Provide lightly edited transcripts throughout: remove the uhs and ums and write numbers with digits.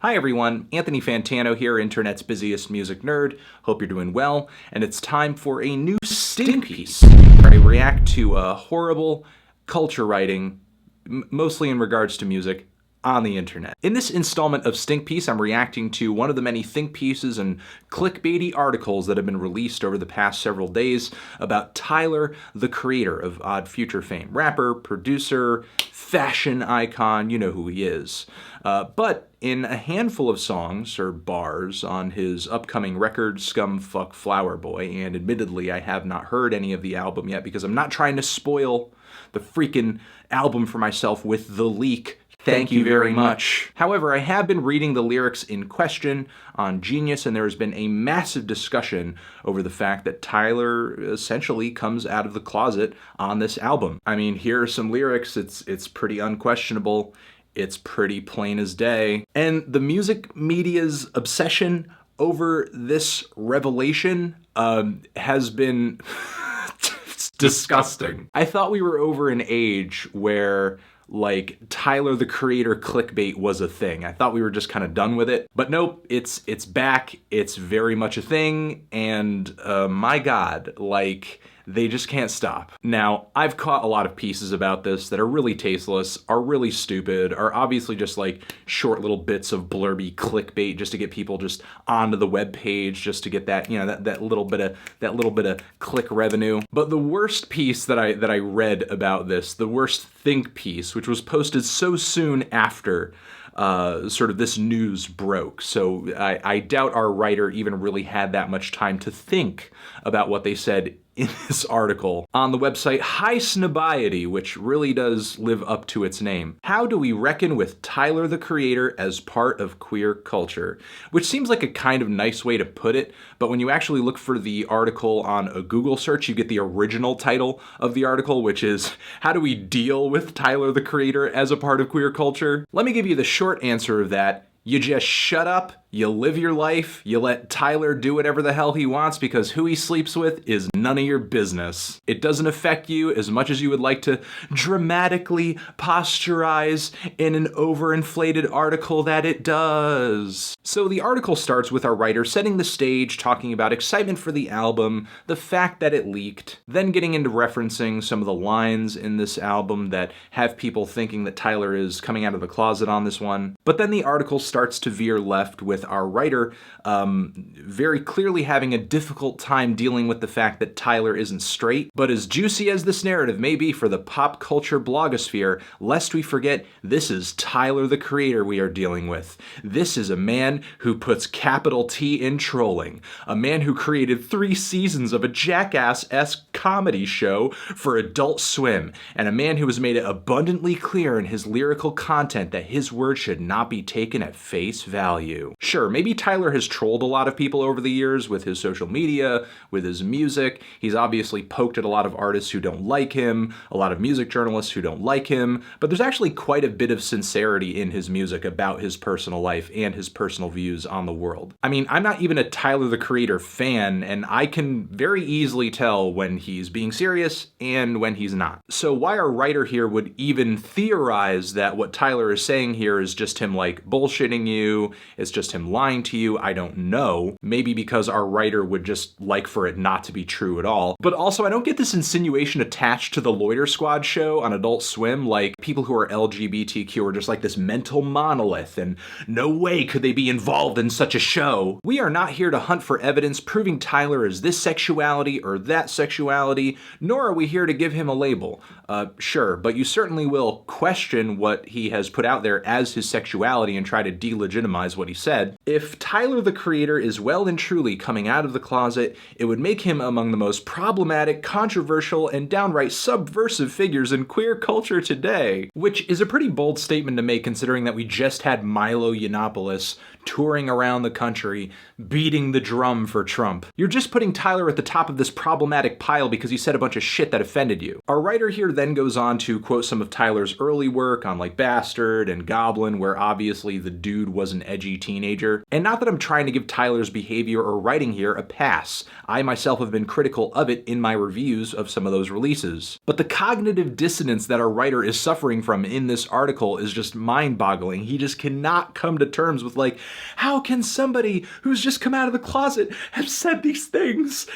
Hi everyone, Anthony Fantano here, internet's busiest music nerd. Hope you're doing well, and it's time for a new stink piece where I react to horrible culture writing, mostly in regards to music, on the internet. In this installment of Stink Piece, I'm reacting to one of the many think pieces and clickbaity articles that have been released over the past several days about Tyler, the creator of Odd Future fame. Rapper, producer, fashion icon, you know who he is. But in a handful of songs, or bars, on his upcoming record, Scumfuck Flower Boy, and admittedly I have not heard any of the album yet because I'm not trying to spoil the freaking album for myself with the leak. Thank you very much. However, I have been reading the lyrics in question on Genius, and there has been a massive discussion over the fact that Tyler essentially comes out of the closet on this album. I mean, here are some lyrics. It's pretty unquestionable. It's pretty plain as day. And the music media's obsession over this revelation has been disgusting. I thought we were over an age where like Tyler the Creator clickbait was a thing. I thought we were just kind of done with it, but nope, it's back. It's very much a thing, and my God, like, they just can't stop. Now, I've caught a lot of pieces about this that are really tasteless, are really stupid, are obviously just like short little bits of blurby clickbait just to get people just onto the web page, just to get that, you know, that little bit of click revenue. But the worst piece that I read about this, the worst think piece, which was posted so soon after sort of this news broke. So I doubt our writer even really had that much time to think about what they said in this article on the website Sexuality, which really does live up to its name. How do we reckon with Tyler the Creator as part of queer culture? Which seems like a kind of nice way to put it, but when you actually look for the article on a Google search, you get the original title of the article, which is How Do We Deal with Tyler the Creator as a Part of Queer Culture? Let me give you the short answer of that. You just shut up, you live your life, you let Tyler do whatever the hell he wants because who he sleeps with is none of your business. It doesn't affect you as much as you would like to dramatically posturize in an overinflated article that it does. So the article starts with our writer setting the stage, talking about excitement for the album, the fact that it leaked, then getting into referencing some of the lines in this album that have people thinking that Tyler is coming out of the closet on this one. But then the article starts to veer left with our writer very clearly having a difficult time dealing with the fact that Tyler isn't straight. But as juicy as this narrative may be for the pop culture blogosphere, lest we forget, this is Tyler the Creator we are dealing with. This is a man who puts capital T in trolling, a man who created 3 seasons of a Jackass-esque comedy show for Adult Swim, and a man who has made it abundantly clear in his lyrical content that his words should not be taken at face value. Sure, maybe Tyler has trolled a lot of people over the years with his social media, with his music. He's obviously poked at a lot of artists who don't like him, a lot of music journalists who don't like him, but there's actually quite a bit of sincerity in his music about his personal life and his personal views on the world. I mean, I'm not even a Tyler the Creator fan, and I can very easily tell when he's being serious and when he's not. So why our writer here would even theorize that what Tyler is saying here is just him like bullshitting you, it's just him lying to you, I don't know. Maybe because our writer would just like for it not to be true at all. But also, I don't get this insinuation attached to the Loiter Squad show on Adult Swim, like people who are LGBTQ are just like this mental monolith and no way could they be involved in such a show. We are not here to hunt for evidence proving Tyler is this sexuality or that sexuality, nor are we here to give him a label. Sure, but you certainly will question what he has put out there as his sexuality and try to delegitimize what he said. If Tyler the Creator is well and truly coming out of the closet, it would make him among the most problematic, controversial, and downright subversive figures in queer culture today. Which is a pretty bold statement to make considering that we just had Milo Yiannopoulos touring around the country, beating the drum for Trump. You're just putting Tyler at the top of this problematic pile because he said a bunch of shit that offended you. Our writer here then goes on to quote some of Tyler's early work on like Bastard and Goblin, where obviously the dude was an edgy teenager teenager. And not that I'm trying to give Tyler's behavior or writing here a pass. I myself have been critical of it in my reviews of some of those releases. But the cognitive dissonance that our writer is suffering from in this article is just mind-boggling. He just cannot come to terms with, like, how can somebody who's just come out of the closet have said these things?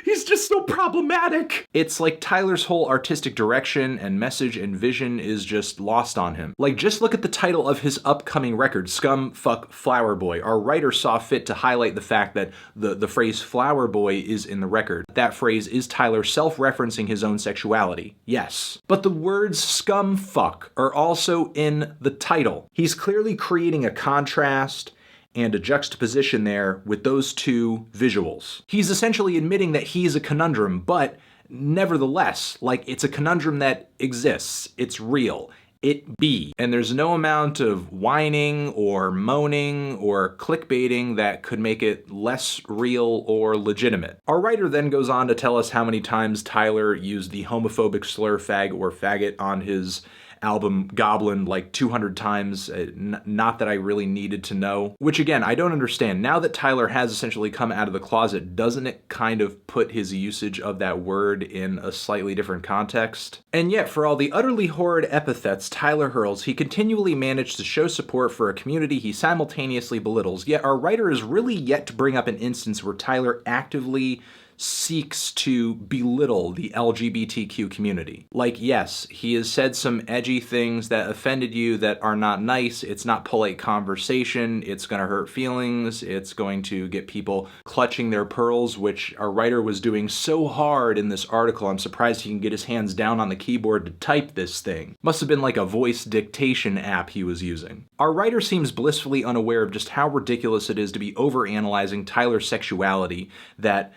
He's just so problematic. It's like Tyler's whole artistic direction and message and vision is just lost on him. Like, just look at the title of his upcoming record, Scum Fuck Flower Boy. Our writer saw fit to highlight the fact that the phrase flower boy is in the record. That phrase is Tyler self-referencing his own sexuality. Yes. But the words scum fuck are also in the title. He's clearly creating a contrast and a juxtaposition there with those two visuals. He's essentially admitting that he's a conundrum, but nevertheless, like, it's a conundrum that exists. It's real. It be. And there's no amount of whining or moaning or clickbaiting that could make it less real or legitimate. Our writer then goes on to tell us how many times Tyler used the homophobic slur fag or faggot on his album Goblin, like 200 times, not that I really needed to know. Which again, I don't understand. Now that Tyler has essentially come out of the closet, doesn't it kind of put his usage of that word in a slightly different context? And yet, for all the utterly horrid epithets Tyler hurls, he continually managed to show support for a community he simultaneously belittles, yet our writer is really yet to bring up an instance where Tyler actively seeks to belittle the LGBTQ community. Like, yes, he has said some edgy things that offended you that are not nice. It's not polite conversation. It's going to hurt feelings. It's going to get people clutching their pearls, which our writer was doing so hard in this article. I'm surprised he can get his hands down on the keyboard to type this thing. Must have been like a voice dictation app he was using. Our writer seems blissfully unaware of just how ridiculous it is to be overanalyzing Tyler's sexuality, that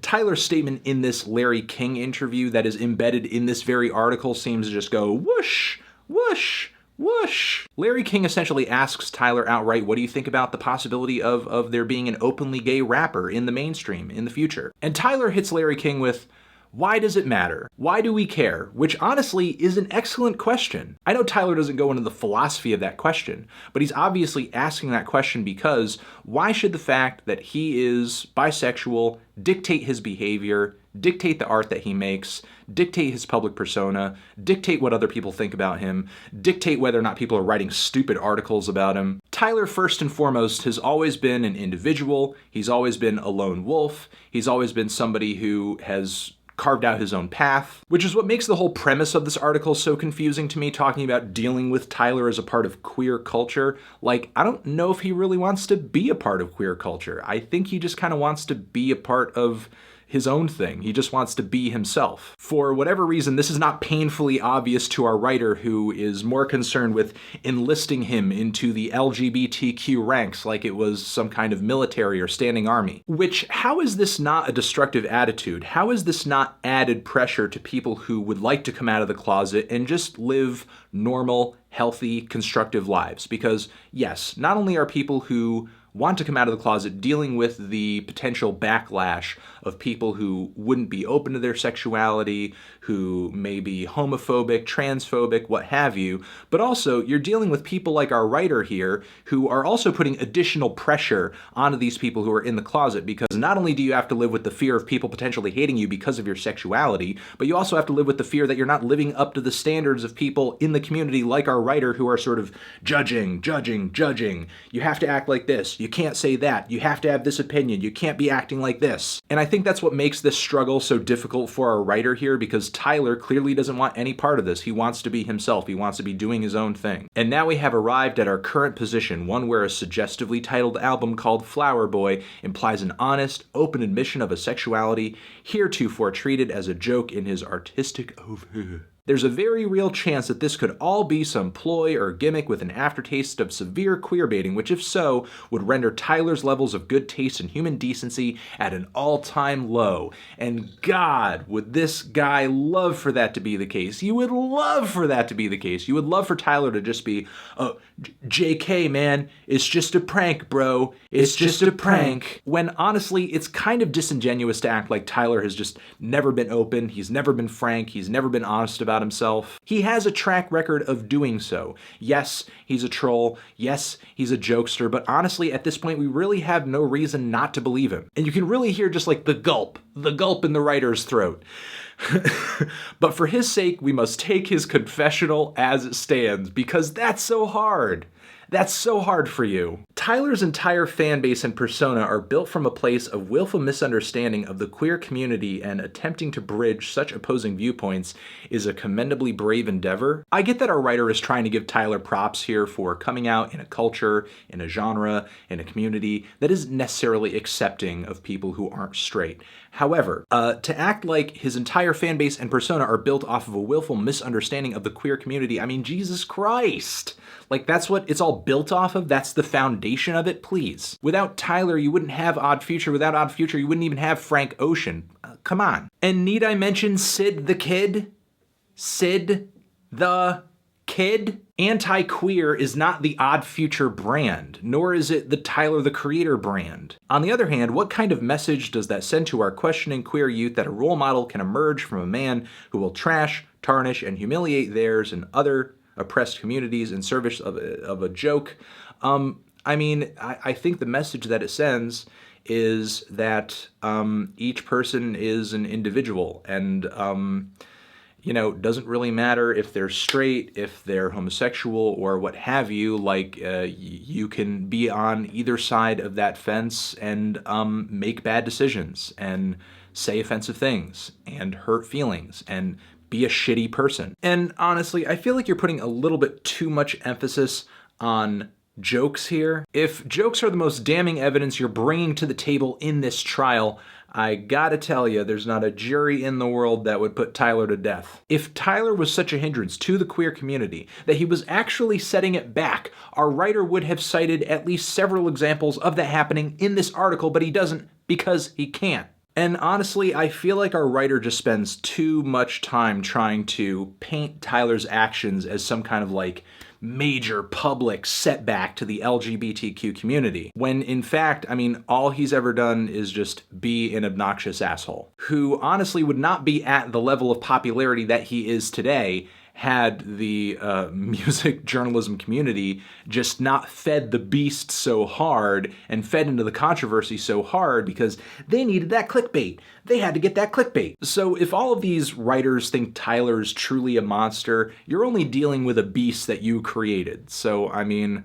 Tyler's statement in this Larry King interview that is embedded in this very article seems to just go whoosh, whoosh, whoosh. Larry King essentially asks Tyler outright, what do you think about the possibility of there being an openly gay rapper in the mainstream in the future? And Tyler hits Larry King with, why does it matter? Why do we care? Which honestly is an excellent question. I know Tyler doesn't go into the philosophy of that question, but he's obviously asking that question because why should the fact that he is bisexual dictate his behavior, dictate the art that he makes, dictate his public persona, dictate what other people think about him, dictate whether or not people are writing stupid articles about him? Tyler, first and foremost, has always been an individual. He's always been a lone wolf. He's always been somebody who has carved out his own path, which is what makes the whole premise of this article so confusing to me, talking about dealing with Tyler as a part of queer culture. Like, I don't know if he really wants to be a part of queer culture. I think he just kind of wants to be a part of his own thing. He just wants to be himself. For whatever reason, this is not painfully obvious to our writer, who is more concerned with enlisting him into the LGBTQ ranks like it was some kind of military or standing army. Which, how is this not a destructive attitude? How is this not added pressure to people who would like to come out of the closet and just live normal, healthy, constructive lives? Because yes, not only are people who want to come out of the closet dealing with the potential backlash of people who wouldn't be open to their sexuality, who may be homophobic, transphobic, what have you, but also you're dealing with people like our writer here who are also putting additional pressure onto these people who are in the closet, because not only do you have to live with the fear of people potentially hating you because of your sexuality, but you also have to live with the fear that you're not living up to the standards of people in the community like our writer who are sort of judging. You have to act like this. You can't say that. You have to have this opinion. You can't be acting like this. And I think that's what makes this struggle so difficult for our writer here, because Tyler clearly doesn't want any part of this. He wants to be himself. He wants to be doing his own thing. And now we have arrived at our current position, one where a suggestively titled album called Flower Boy implies an honest, open admission of a sexuality heretofore treated as a joke in his artistic oeuvre. There's a very real chance that this could all be some ploy or gimmick with an aftertaste of severe queerbaiting, which if so, would render Tyler's levels of good taste and human decency at an all-time low. And God, would this guy love for that to be the case. You would love for that to be the case. You would love for Tyler to just be, oh, JK, man, it's just a prank, bro. It's just a prank. When honestly, it's kind of disingenuous to act like Tyler has just never been open. He's never been frank. He's never been honest about about himself. He has a track record of doing so. Yes, he's a troll. Yes, he's a jokester. But honestly, at this point, we really have no reason not to believe him. And you can really hear just like the gulp in the writer's throat. But for his sake, we must take his confessional as it stands, because that's so hard. That's so hard for you. Tyler's entire fan base and persona are built from a place of willful misunderstanding of the queer community, and attempting to bridge such opposing viewpoints is a commendably brave endeavor. I get that our writer is trying to give Tyler props here for coming out in a culture, in a genre, in a community that isn't necessarily accepting of people who aren't straight. However, to act like his entire fan base and persona are built off of a willful misunderstanding of the queer community, I mean, Jesus Christ! Like, that's what it's all built off of? That's the foundation of it? Please. Without Tyler, you wouldn't have Odd Future. Without Odd Future, you wouldn't even have Frank Ocean. Come on. And need I mention Sid the Kid? Sid the Kid? Anti-queer is not the Odd Future brand, nor is it the Tyler the Creator brand. On the other hand, what kind of message does that send to our questioning queer youth that a role model can emerge from a man who will trash, tarnish, and humiliate theirs and other oppressed communities in service of a joke? I mean, I think the message that it sends is that each person is an individual, and you know, doesn't really matter if they're straight, if they're homosexual, or what have you. Like, you can be on either side of that fence and make bad decisions and say offensive things and hurt feelings and be a shitty person. And honestly, I feel like you're putting a little bit too much emphasis on jokes here. If jokes are the most damning evidence you're bringing to the table in this trial, I gotta tell you, there's not a jury in the world that would put Tyler to death. If Tyler was such a hindrance to the queer community that he was actually setting it back, our writer would have cited at least several examples of that happening in this article, but he doesn't because he can't. And honestly, I feel like our writer just spends too much time trying to paint Tyler's actions as some kind of like major public setback to the LGBTQ community, when in fact, I mean, all he's ever done is just be an obnoxious asshole, who honestly would not be at the level of popularity that he is today had the music journalism community just not fed the beast so hard and fed into the controversy so hard, because they needed that clickbait. They had to get that clickbait. So if all of these writers think Tyler's truly a monster, you're only dealing with a beast that you created. So, I mean,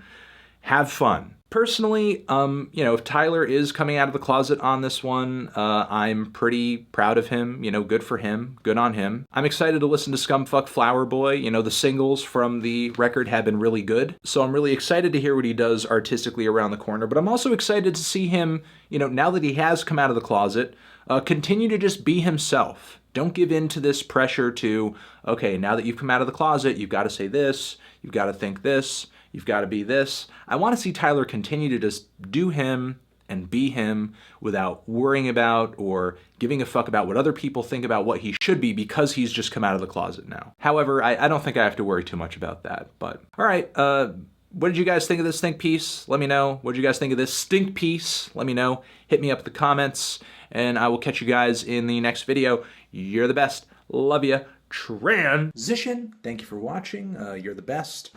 have fun. Personally, you know, if Tyler is coming out of the closet on this one, I'm pretty proud of him. You know, good for him. Good on him. I'm excited to listen to Scumfuck Flower Boy. You know, the singles from the record have been really good. So I'm really excited to hear what he does artistically around the corner. But I'm also excited to see him, you know, now that he has come out of the closet, continue to just be himself. Don't give in to this pressure to, okay, now that you've come out of the closet, you've got to say this, you've got to think this, you've got to be this. I want to see Tyler continue to just do him and be him without worrying about or giving a fuck about what other people think about what he should be, because he's just come out of the closet now. However, I don't think I have to worry too much about that. But all right, what did you guys think of this think piece? Let me know. What did you guys think of this stink piece? Let me know. Hit me up in the comments, and I will catch you guys in the next video. You're the best. Love ya. Transition. Thank you for watching. You're the best.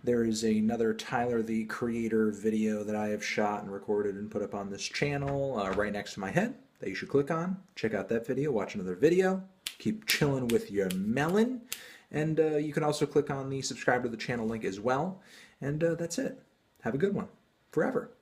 There is another Tyler the Creator video that I have shot and recorded and put up on this channel right next to my head that you should click on. Check out that video. Watch another video. Keep chilling with your melon. And you can also click on the subscribe to the channel link as well. And that's it. Have a good one. Forever.